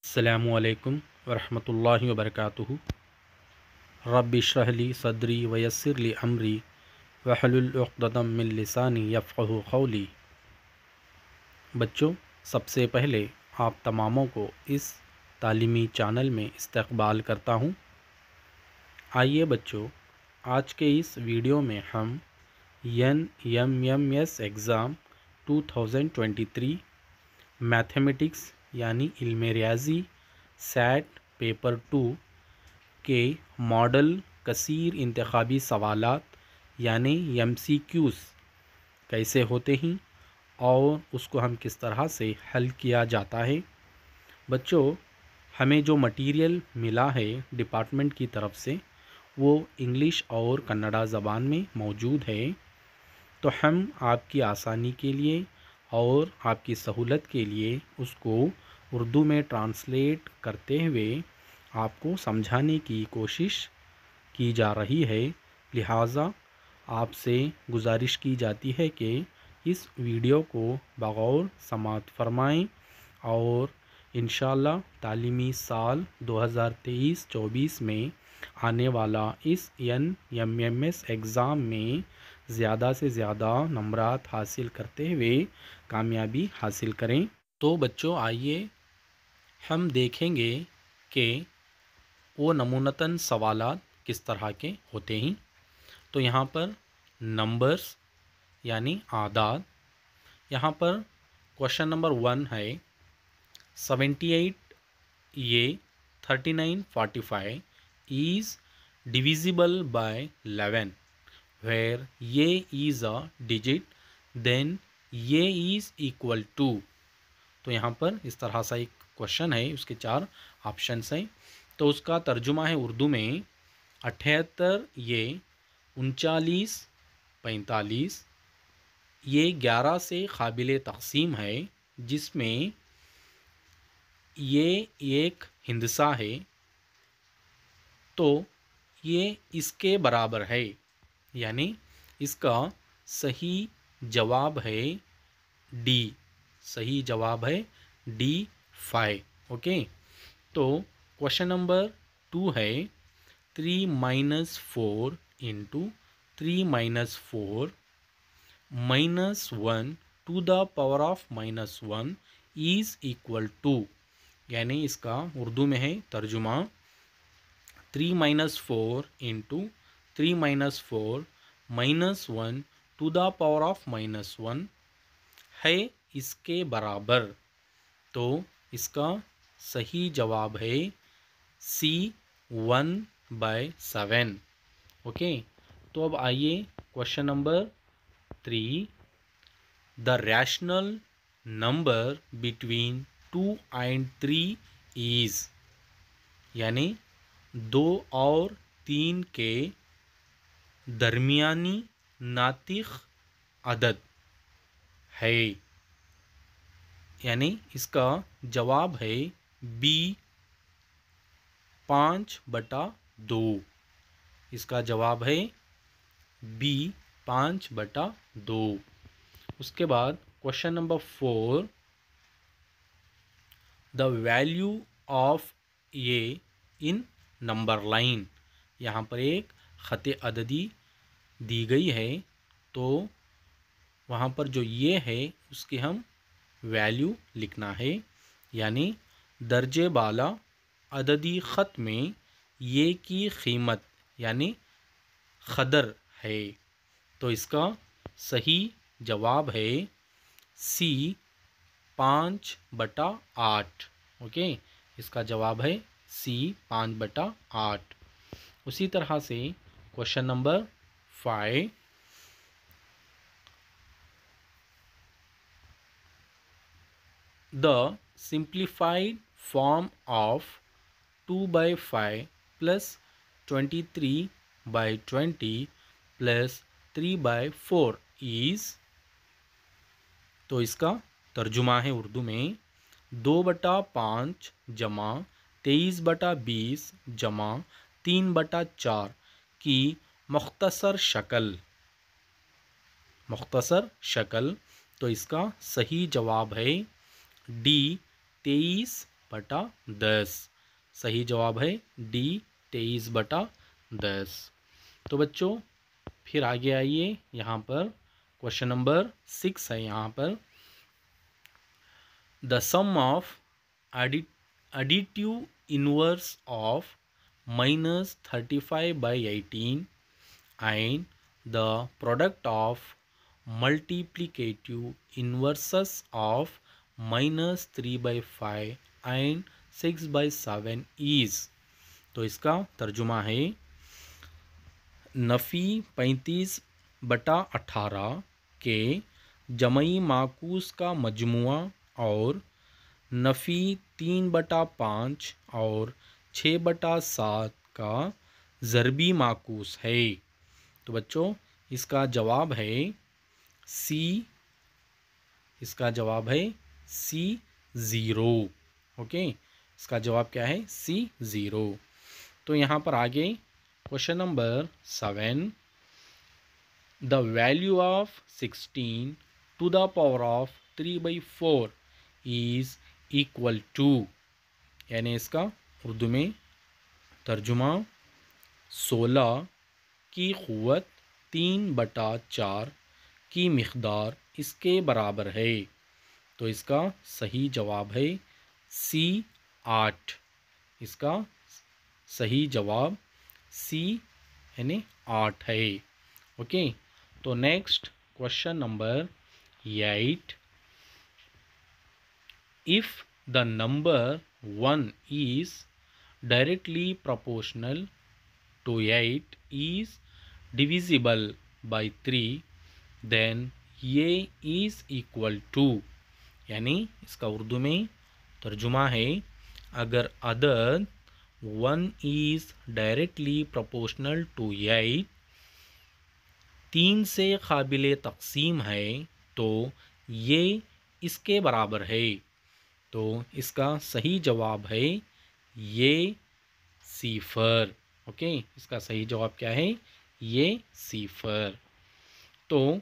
अस्सलामु अलैकुम वरहमतुल्लाहि वबरकातुहु। रब्बि इश्रह ली सदरी वयस्सिर ली अमरी वहलुल उक़दतम मिन लिसानी यफ़क़हू क़ौली। बच्चों, सबसे पहले आप तमामों को इस तालीमी चैनल में इस्तक़बाल करता हूँ। आइए बच्चों, आज के इस वीडियो में हम NMMS एग्ज़ाम 2023 मैथमेटिक्स यानी इल्म रियाज़ी सैट पेपर 2 के मॉडल कसीर इंतखाबी सवालात यानी MCQs कैसे होते हैं और उसको हम किस तरह से हल किया जाता है। बच्चों, हमें जो मटेरियल मिला है डिपार्टमेंट की तरफ से वो इंग्लिश और कन्नड़ा ज़बान में मौजूद है। तो हम आपकी आसानी के लिए और आपकी सहूलत के लिए उसको उर्दू में ट्रांसलेट करते हुए आपको समझाने की कोशिश की जा रही है। लिहाजा आपसे गुजारिश की जाती है कि इस वीडियो को बगौर समाअत फरमाएं और इंशाअल्लाह तालीमी साल 2023-24 में आने वाला इस NMMS एग्ज़ाम में ज़्यादा से ज़्यादा नंबरात हासिल करते हुए कामयाबी हासिल करें। तो बच्चों, आइए हम देखेंगे कि वो नमूनतन सवालात किस तरह के होते हैं। तो यहाँ पर नंबर्स यानी आदाद, यहाँ पर क्वेश्चन नंबर 1 है 78 ये 39 45 is divisible by 11 where ये is a digit then ये is equal to। तो यहाँ पर इस तरह सा एक क्वेश्चन है, उसके 4 ऑप्शंस हैं। तो उसका तर्जुमा है उर्दू में 78 ये 39 45 ये 11 से काबिल तक़सीम है जिसमें ये एक हिंदसा है, तो ये इसके बराबर है, यानी इसका सही जवाब है डी। सही जवाब है डी 5। ओके, तो क्वेश्चन नंबर 2 है 3 - 4 into 3 - 4 -1 to the power of -1 is equal to, यानी इसका उर्दू में है तर्जुमा 3 - 4 into 3 - 4 -1 to the power of -1 है इसके बराबर। तो इसका सही जवाब है C 1/7। ओके, तो अब आइए question number 3, the rational number between 2 and 3 is, यानी 2 और 3 के दरमियानी नातिक अदद है, यानी इसका जवाब है B 5/2। इसका जवाब है B 5/2। उसके बाद question number 4, the value of ये इन नंबर लाइन। यहाँ पर एक ख़त अददी दी गई है, तो वहाँ पर जो ये है उसकी हम वैल्यू लिखना है, यानी दर्जे बाला अददी ख़त में ये की कीमत यानी क़दर है। तो इसका सही जवाब है C 5/8। ओके, इसका जवाब है C 5/8। उसी तरह से question number 5, the simplified form of 2/5 plus 23/20 plus 3/4 is. तो इसका तर्जुमा है उर्दू में 2/5 जमा 23/20 जमा 3/4 की मुख्तसर शक्ल। मुख्तसर शक्ल, तो इसका सही जवाब है D 23 बटा 10। सही जवाब है डी 23/10। तो बच्चों फिर आगे आइए, यहाँ पर क्वेश्चन नंबर 6 है। यहाँ पर the sum of additive inverse of -35/18 and the product of multiplicative inverses of -3/5 and 6/7 is। तो इसका तर्जुमा है नफ़ी 35/18 के जमई माकूस का मजमुआ और नफ़ी 3/5 और 6/7 का ज़रबी माकूस है। तो बच्चों इसका जवाब है सी। इसका जवाब है सी 0। ओके, इसका जवाब क्या है? सी 0। तो यहाँ पर आगे question number 7, the value of 16 to the power of 3/4 is equal to, यानी इसका उर्दू में तर्जुमा 16 की क़ुव्वत 3/4 की मिक़दार इसके बराबर है। तो इसका सही जवाब है सी 8। इसका सही जवाब सी यानी 8 है। ओके, तो next question number 8, if the number 1 is directly proportional to 8 is divisible by 3 then a is equal to, यानी इसका उर्दू में तर्जुमा है अगर अदद 1 is directly proportional to 8 3 से काबिल तक़सीम है तो ये इसके बराबर है। तो इसका सही जवाब है ये 0। ओके, इसका सही जवाब क्या है? ये 0। तो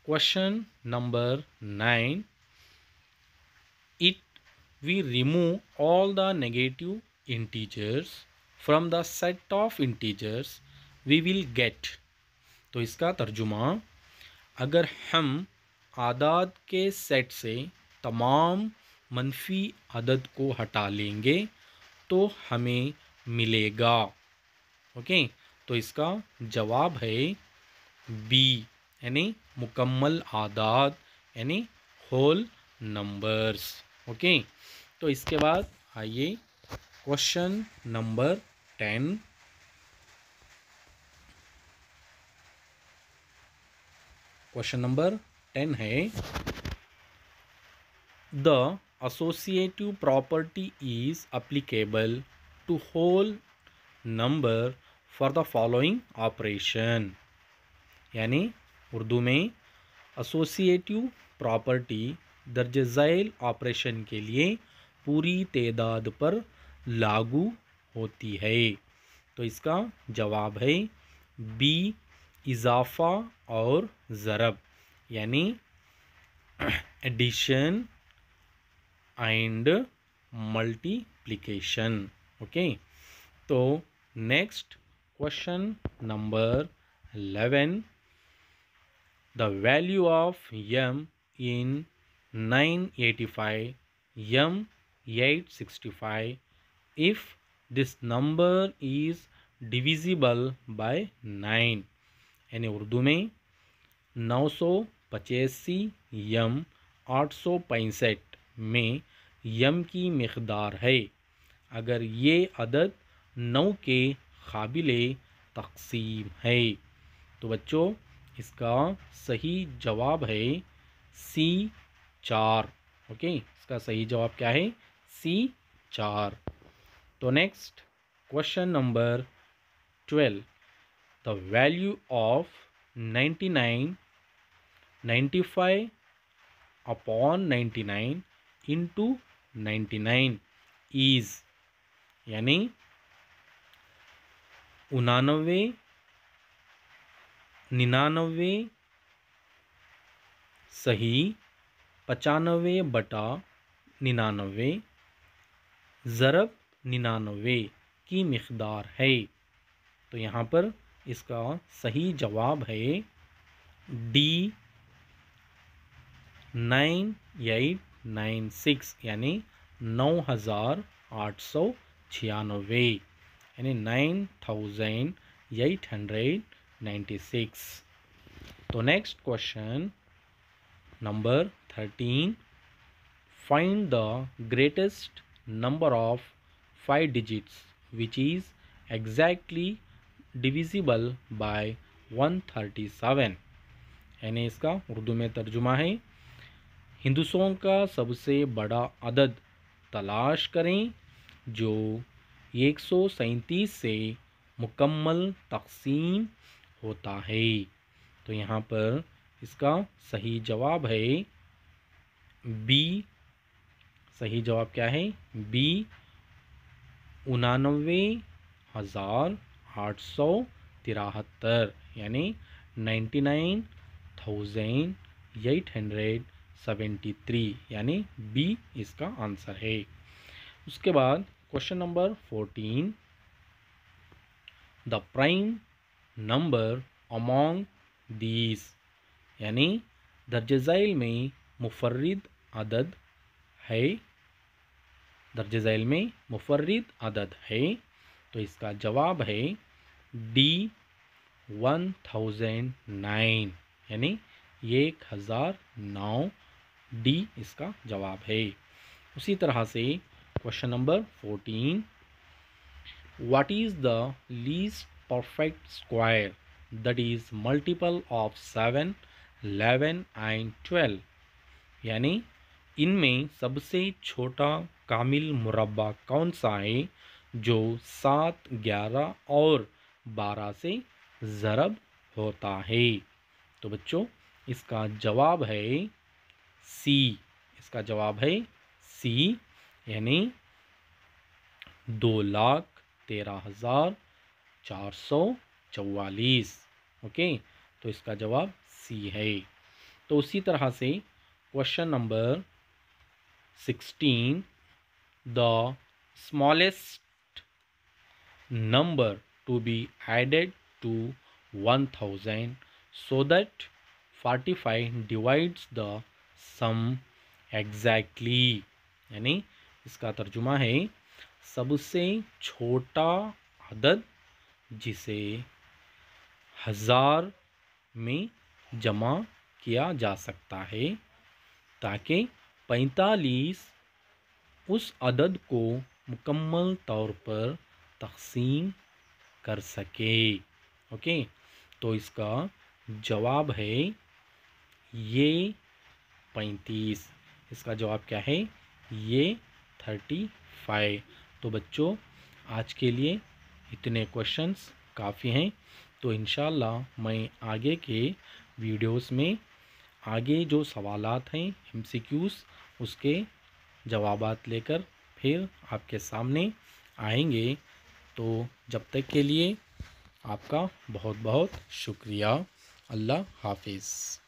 question number 9, if we remove all the negative integers from the set of integers we will get. तो इसका तर्जुमा अगर हम आदाद के सेट से तमाम मनफी अदद को हटा लेंगे तो हमें मिलेगा। ओके, तो इसका जवाब है बी, यानी मुकम्मल आदाद यानी होल नंबर्स। ओके, तो इसके बाद आइए क्वेश्चन नंबर 10। क्वेश्चन नंबर 10 है the associative property is applicable to whole number for the following operation। यानी उर्दू में एसोसिएटिव प्रॉपर्टी दर्ज झैल ऑपरेशन के लिए पूरी तादाद पर लागू होती है। तो इसका जवाब है बी, इजाफ़ा और ज़रब, यानी एडिशन एंड मल्टीप्लिकेशन। ओके, तो next question number 11, the value of m in 985 m 865 if this number is divisible by 9। यानी उर्दू में 985 m 865 में यम की मिक़दार है अगर ये अदद 9 के काबिले तक़सीम है। तो बच्चों इसका सही जवाब है सी 4। ओके, इसका सही जवाब क्या है? सी 4। तो next question number 12, the value of 99 95 upon 99 into 99 is, यानी 99 99 सही 95/99 ज़रब 99 की मिक़दार है। तो यहाँ पर इसका सही जवाब है डी 9896 यानी 9896 यानी 9896। तो next question number 13, find the greatest number of 5 digits which is exactly divisible by 137। यानी इसका उर्दू में तर्जुमा है, हिंदुओं का सबसे बड़ा अदद तलाश करें जो 137 से मुकम्मल तक़सीम होता है। तो यहाँ पर इसका सही जवाब है बी। सही जवाब क्या है? बी 89,873 यानी 99,873 यानी बी इसका आंसर है। उसके बाद question number 14, the prime number among these यानी दर्ज झैल में मुफर्रिद अदद है। दर्ज झैल में मुफर्रिद अदद है। तो इसका जवाब है डी 1009 यानी 1009 डी इसका जवाब है। उसी तरह से question number 14, what is the least perfect square that is multiple of 7, 11 and 12 यानी इनमें सबसे छोटा कामिल मुरब्बा कौन सा है जो 7, 11 और 12 से ज़रब होता है। तो बच्चों इसका जवाब है सी। इसका जवाब है सी यानी 2,13,444। ओके, तो इसका जवाब सी है। तो उसी तरह से question number 16, the smallest number to be added to 1000 so that 45 divides the sum exactly यानी इसका तर्जुमा है सबसे छोटा अदद जिसे 1000 में जमा किया जा सकता है ताकि 45 उस अदद को मुकम्मल तौर पर तक़सीम कर सके। ओके, तो इसका जवाब है ये 35। इसका जवाब क्या है? ये 35। तो बच्चों आज के लिए इतने क्वेश्चंस काफ़ी हैं। तो इंशाल्लाह मैं आगे के वीडियोस में आगे जो सवालात हैं MCQs उसके जवाबात लेकर फिर आपके सामने आएंगे। तो जब तक के लिए आपका बहुत बहुत शुक्रिया। अल्लाह हाफिज़।